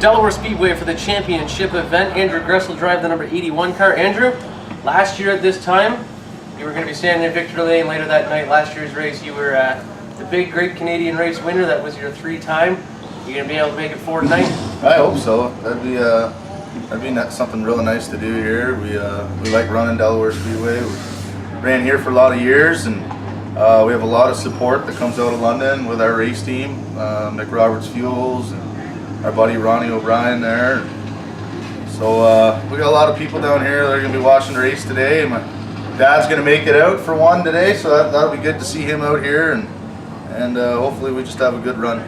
Delaware Speedway for the championship event. Andrew Gressel drive the number 81 car. Andrew, last year at this time, you were going to be standing in Victory Lane later that night. Last year's race, you were the big Great Canadian Race winner. That was your 3-time. You going to be able to make it forward tonight? I hope so. That'd be something really nice to do here. We like running Delaware Speedway. We ran here for a lot of years, and we have a lot of support that comes out of London with our race team, Mick Roberts Fuels, and our buddy Ronnie O'Brien there. So we got a lot of people down here that are going to be watching the race today. My dad's going to make it out for one today, so that'll be good to see him out here, and hopefully we just have a good run.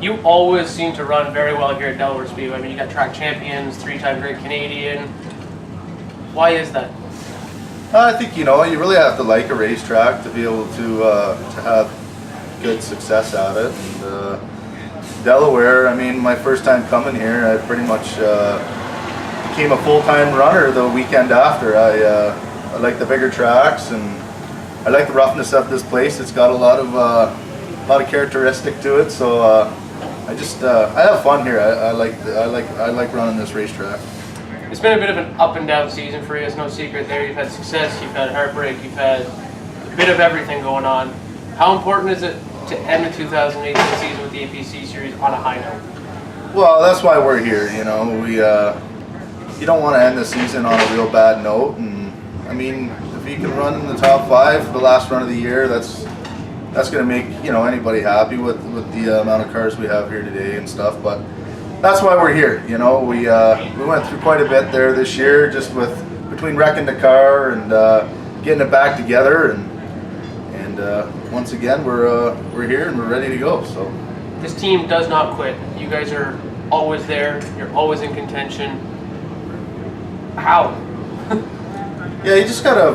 You always seem to run very well here at Delaware Speedway. I mean, you got track champions, 3-time Great Canadian. Why is that? I think, you really have to like a racetrack to be able to have good success at it. And, Delaware, I mean, my first time coming here, I pretty much became a full-time runner the weekend after. I like the bigger tracks, and I like the roughness of this place. It's got a lot of characteristic to it, so I have fun here. I like running this racetrack. It's been a bit of an up and down season for you. It's no secret there. You've had success, you've had heartbreak, you've had a bit of everything going on. How important is it to end the 2018 season with the APC Series on a high note? Well, that's why we're here. You don't want to end the season on a real bad note, and I mean, if you can run in the top 5 for the last run of the year, that's going to make anybody happy with the amount of cars we have here today and stuff. But that's why we're here. We went through quite a bit there this year, just between wrecking the car and getting it back together, and once again we're here and we're ready to go. So this team does not quit. You guys are always there. You're always in contention. How? Yeah, you just gotta a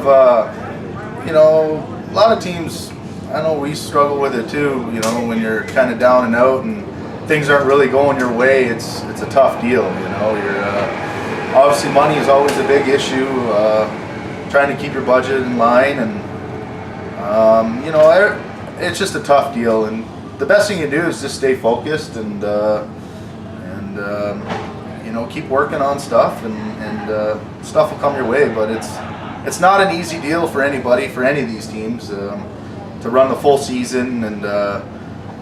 lot of teams, I know we struggle with it too, when you're kind of down and out and things aren't really going your way. It's a tough deal. You're obviously money is always a big issue, trying to keep your budget in line, and it's just a tough deal, and the best thing you do is just stay focused and keep working on stuff, and stuff will come your way. But it's not an easy deal for anybody, for any of these teams, to run the full season, and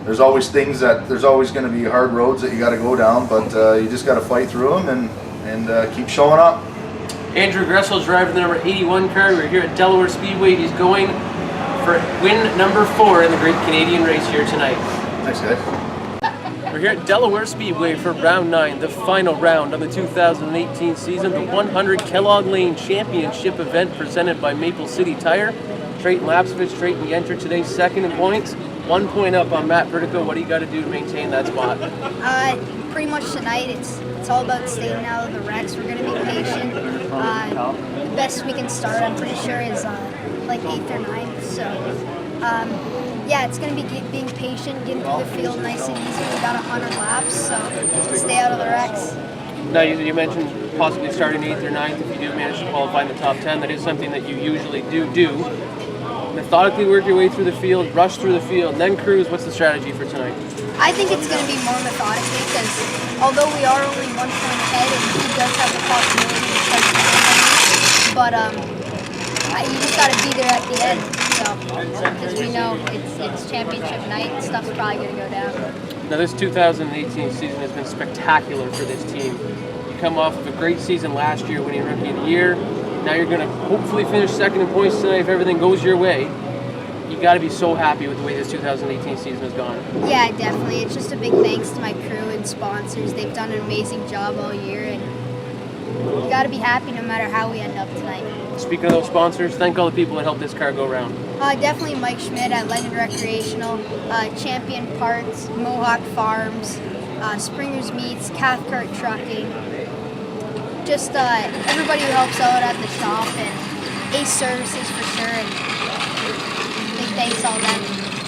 there's always going to be hard roads that you got to go down, but you just got to fight through them and keep showing up. Andrew Gressel driving the number 81 car. We're here at Delaware Speedway. He's going for win number 4 in the Great Canadian Race here tonight. Thanks, guys. We're here at Delaware Speedway for round 9, the final round of the 2018 season, the 100 Kellogg Lane Championship event presented by Maple City Tire. Trayton Lapsovich, Trayton, you entered today second in points, 1 point up on Matt Vertico. What do you got to do to maintain that spot? Pretty much tonight, it's all about staying out of the wrecks. We're going to be patient. The best we can start, I'm pretty sure, is like 8th or 9th. So, yeah, it's going to be being patient, getting through the field nice and easy. We got 100 laps, so stay out of the wrecks. Now, you mentioned possibly starting 8th or 9th if you do manage to qualify in the top 10. That is something that you usually do. Methodically work your way through the field, rush through the field, and then cruise. What's the strategy for tonight? I think it's going to be more methodically, because although we are only 1 point ahead, and he does have the possibility to catch us, but you just got to be there at the end. So, because we know it's championship night, and stuff's probably going to go down. Now, this 2018 season has been spectacular for this team. You come off of a great season last year, winning Rookie of the Year. Now you're going to hopefully finish second in points tonight if everything goes your way. You got to be so happy with the way this 2018 season has gone. Yeah, definitely. It's just a big thanks to my crew and sponsors. They've done an amazing job all year, and you got to be happy no matter how we end up tonight. Speaking of those sponsors, thank all the people that helped this car go around. Definitely Mike Schmidt at London Recreational, Champion Parts, Mohawk Farms, Springer's Meats, Cathcart Trucking, just everybody who helps out at the shop, and Ace Services for sure, and big thanks all them.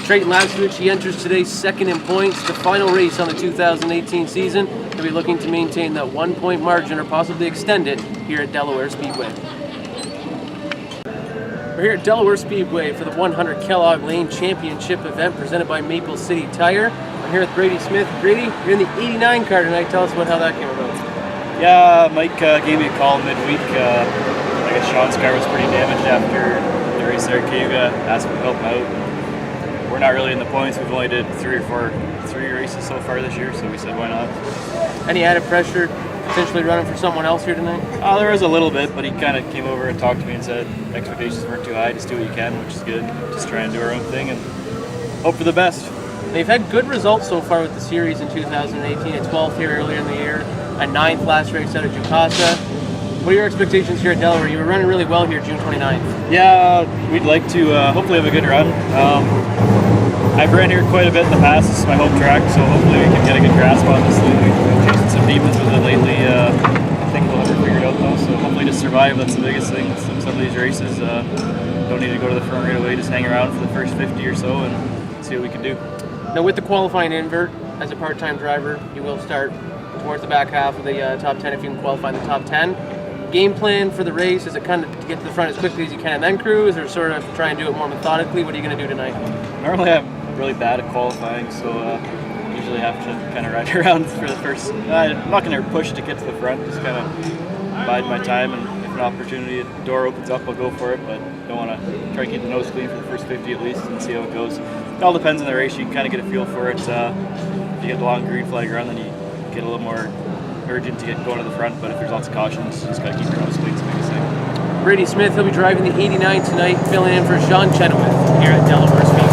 Trayton Lapsovich, he enters today second in points, the final race on the 2018 season. He'll be looking to maintain that 1 point margin or possibly extend it here at Delaware Speedway. We're here at Delaware Speedway for the 100 Kellogg Lane Championship event presented by Maple City Tire. I'm here with Brady Smith. Brady, you're in the 89 car tonight. Tell us about how that came about. Yeah, Mike gave me a call midweek. I guess Sean's car was pretty damaged after the race there at Cayuga. Asked me to help him out. We're not really in the points. We've only did three races so far this year, so we said why not. Any added pressure potentially running for someone else here tonight? There was a little bit, but he kind of came over and talked to me and said expectations weren't too high. Just do what you can, which is good. Just try and do our own thing and hope for the best. Now, you've had good results so far with the series in 2018. A 12th here earlier in the year, a 9th last race out of Jukasa. What are your expectations here at Delaware? You were running really well here June 29th. Yeah, we'd like to hopefully have a good run. I've ran here quite a bit in the past. This is my home track, so hopefully we can get a good grasp on this. We've been chasing some demons with it lately. I think we'll have it figured out though, so hopefully just survive. That's the biggest thing. Some of these races don't need to go to the front right away. Just hang around for the first 50 or so and see what we can do. Now with the qualifying invert, as a part-time driver, you will start towards the back half of the top 10 if you can qualify in the top 10. Game plan for the race, is it kind of to get to the front as quickly as you can and then cruise, or sort of try and do it more methodically? What are you going to do tonight? Normally I'm really bad at qualifying, so usually have to kind of ride around for the first. I'm not going to push to get to the front, just kind of bide my time, and if an opportunity, a door opens up, I'll go for it, but don't want to try to keep the nose clean for the first 50 at least and see how it goes. It all depends on the race. You can kind of get a feel for it. If you get the long green flag run, then you get a little more urgent to get going to the front, but if there's lots of cautions, just got to keep your nose clean, is the biggest thing. Brady Smith, he'll be driving the 89 tonight, filling in for Sean Chenoweth here at Delaware Speedway.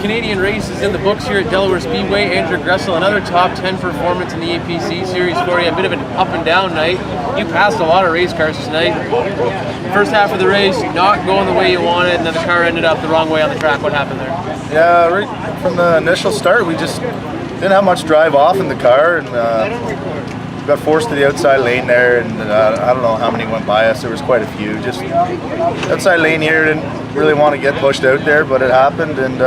Canadian race is in the books here at Delaware Speedway. Andrew Gressel, another top 10 performance in the APC Series for you. A bit of an up and down night. You passed a lot of race cars tonight. First half of the race, not going the way you wanted, and then the car ended up the wrong way on the track. What happened there? Yeah, right from the initial start, we just didn't have much drive off in the car, and got forced to the outside lane there, and I don't know how many went by us. There was quite a few. Just outside lane here, didn't really want to get pushed out there, but it happened, and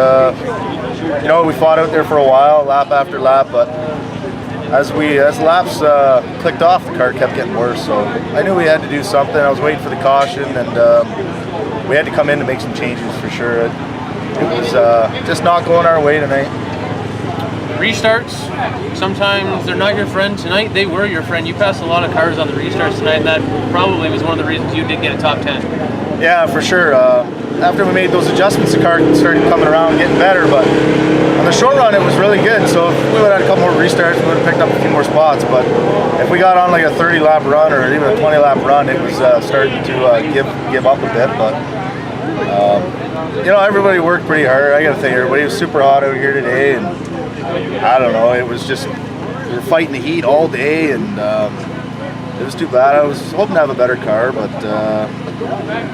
you know, we fought out there for a while, lap after lap, but as laps clicked off, the car kept getting worse. So I knew we had to do something. I was waiting for the caution, and we had to come in to make some changes for sure. It was just not going our way tonight. Restarts, sometimes they're not your friend. Tonight they were your friend. You passed a lot of cars on the restarts tonight, and that probably was one of the reasons you did get a top 10. Yeah, for sure. After we made those adjustments, the car started coming around, getting better, but on the short run it was really good. So if we would have had a couple more restarts, we would have picked up a few more spots, but if we got on like a 30 lap run or even a 20 lap run, it was starting to give up a bit. But you know, everybody worked pretty hard. I gotta think everybody was super hot out here today, and I don't know, it was just, we were fighting the heat all day, and it was too bad. I was hoping to have a better car, but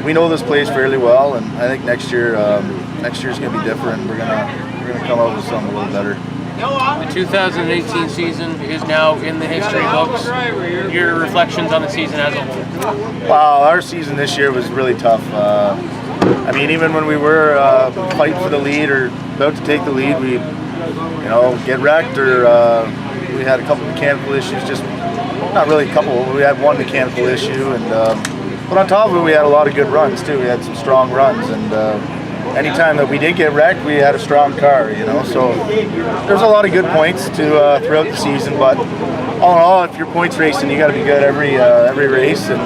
we know this place fairly well, and I think next year's going to be different. We're gonna come out with something a little better. The 2018 season is now in the history books. Your reflections on the season as a whole? Wow, our season this year was really tough. I mean, even when we were fighting for the lead or about to take the lead, we get wrecked, or we had a couple mechanical issues. Just not really a couple. We had one mechanical issue, and but on top of it, we had a lot of good runs too. We had some strong runs, and anytime that we did get wrecked, we had a strong car. So there's a lot of good points to throughout the season. But all in all, if you're points racing, you got to be good every race, and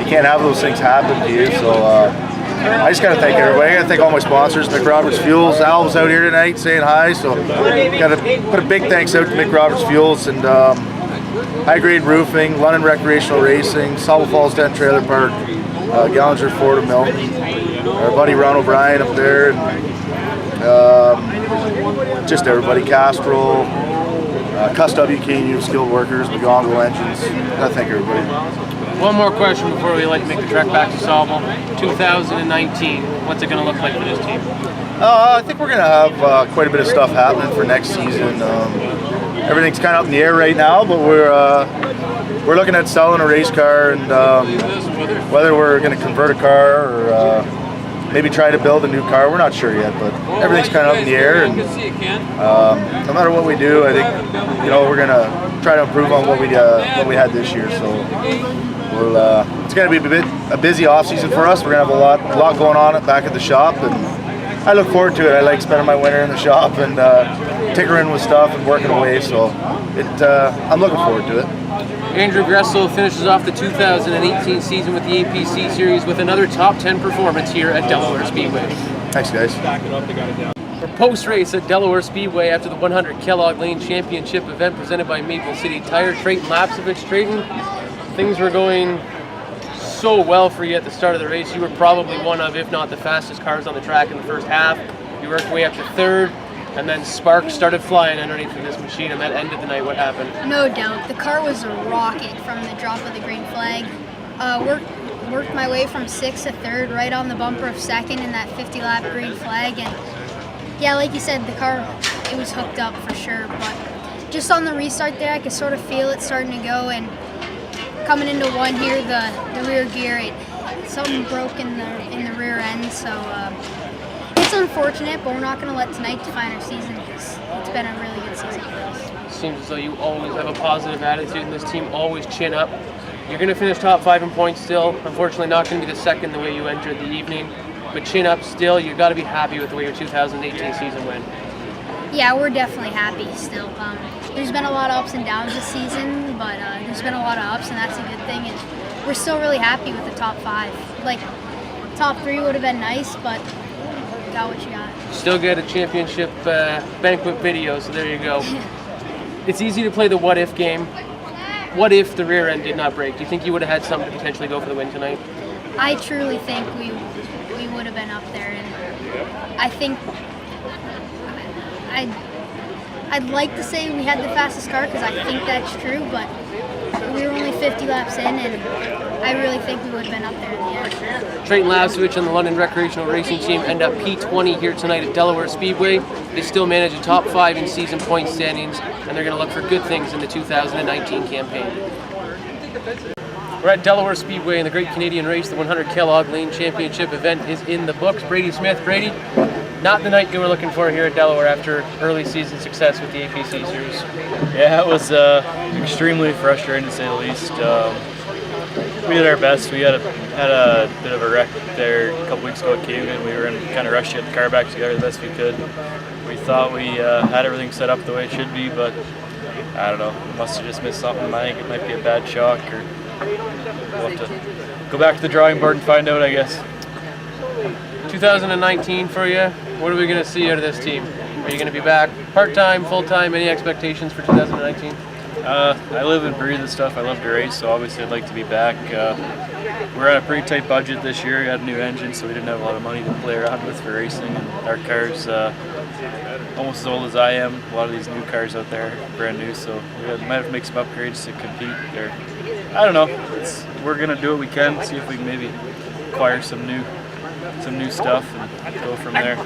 you can't have those things happen to you. So. I just got to thank everybody. I got to thank all my sponsors. Mick Roberts Fuels. Al was out here tonight saying hi, so got to put a big thanks out to Mick Roberts Fuels and High Grade Roofing, London Recreational Racing, Sauble Falls Tent Trailer Park, Gallinger Ford of Milton, our buddy Ron O'Brien up there, and just everybody, Castrol, Cuss WKU skilled workers, McGonagall engines. I thank everybody. One more question before we let you make the trek back to Sauble. 2019, what's it going to look like for this team? I think we're going to have quite a bit of stuff happening for next season. Everything's kind of up in the air right now, but we're looking at selling a race car, and whether we're going to convert a car or maybe try to build a new car, we're not sure yet. But everything's kind of up in the air, and no matter what we do, I think we're going to try to improve on what we had this year. So it's going to be a busy off season for us. We're going to have a lot going on back at the shop, and I look forward to it. I like spending my winter in the shop and tinkering with stuff and working away. So I'm looking forward to it. Andrew Gressel finishes off the 2018 season with the APC Series with another top 10 performance here at Delaware Speedway. Thanks, guys. For post-race at Delaware Speedway after the 100 Kellogg Lane Championship event presented by Maple City Tire, Trayton Lapsevich. Trayton, things were going so well for you at the start of the race. You were probably one of, if not the fastest cars on the track in the first half. You worked your way up to third, and then sparks started flying underneath of this machine, and that ended the night. What happened? No doubt. The car was a rocket from the drop of the green flag. Worked my way from 6th to 3rd, right on the bumper of 2nd in that 50-lap green flag. And yeah, like you said, the car, it was hooked up for sure. But just on the restart there, I could sort of feel it starting to go. And coming into one here, the rear gear, something broke in the rear end. So it's unfortunate, but we're not going to let tonight define our season because it's been a really good season for us. Seems as though you always have a positive attitude, and this team always chin up. You're going to finish top 5 in points still. Unfortunately, not going to be the second the way you entered the evening, but chin up still. You've got to be happy with the way your 2018 season went. Yeah, we're definitely happy still. There's been a lot of ups and downs this season, but there's been a lot of ups, and that's a good thing. And we're still really happy with the top 5. Like, top 3 would have been nice, but got what you got. Still get a championship banquet video, so there you go. It's easy to play the what-if game. What if the rear end did not break? Do you think you would have had something to potentially go for the win tonight? I truly think we would have been up there, and I think I'd like to say we had the fastest car because I think that's true, but we were only 50 laps in, and I really think we would have been up there in the end. Trayton Lapsevich and the London Recreational Racing team end up P20 here tonight at Delaware Speedway. They still manage a top 5 in season point standings, and they're going to look for good things in the 2019 campaign. We're at Delaware Speedway in the Great Canadian Race. The 100 Kellogg Lane Championship event is in the books. Brady Smith. Brady, not the night you were looking for here at Delaware after early season success with the APC Series. Yeah, it was extremely frustrating to say the least. We did our best. We had a bit of a wreck there a couple weeks ago at Cayman. We were kind of rushed to get the car back together the best we could. We thought we had everything set up the way it should be, but I don't know. Must have just missed something. I think it might be a bad shock, or we'll have to go back to the drawing board and find out, I guess. 2019 for you. What are we going to see out of this team? Are you going to be back part-time, full-time? Any expectations for 2019? I live and breathe this stuff. I love to race, so obviously I'd like to be back. We're on a pretty tight budget this year. We got a new engine, so we didn't have a lot of money to play around with for racing. And our car's almost as old as I am. A lot of these new cars out there are brand new, so we might have to make some upgrades to compete there. I don't know. We're going to do what we can, see if we can maybe acquire some new stuff and go from there.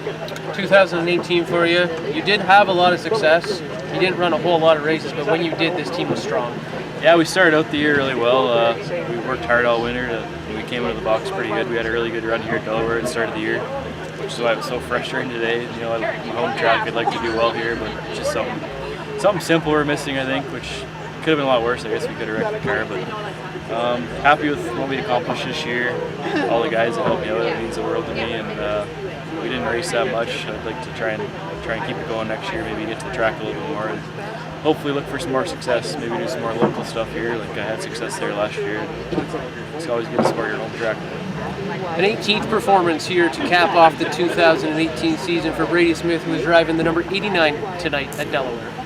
2018 for you. You did have a lot of success. You didn't run a whole lot of races, but when you did, this team was strong. Yeah, we started out the year really well. We worked hard all winter. We came out of the box pretty good. We had a really good run here at Delaware at the start of the year, which is why it was so frustrating today. You know, at home track, I'd like to do well here, but it's just something simple we're missing, I think, which could have been a lot worse. I guess we could have wrecked the car, but happy with what we accomplished this year. All the guys that helped me out, it means the world to me, and we didn't race that much. I'd like to try and keep it going next year, maybe get to the track a little bit more, and hopefully look for some more success, maybe do some more local stuff here, like I had success there last year. It's always good to support your home track. An 18th performance here to cap off the 2018 season for Brady Smith, who is driving the number 89 tonight at Delaware.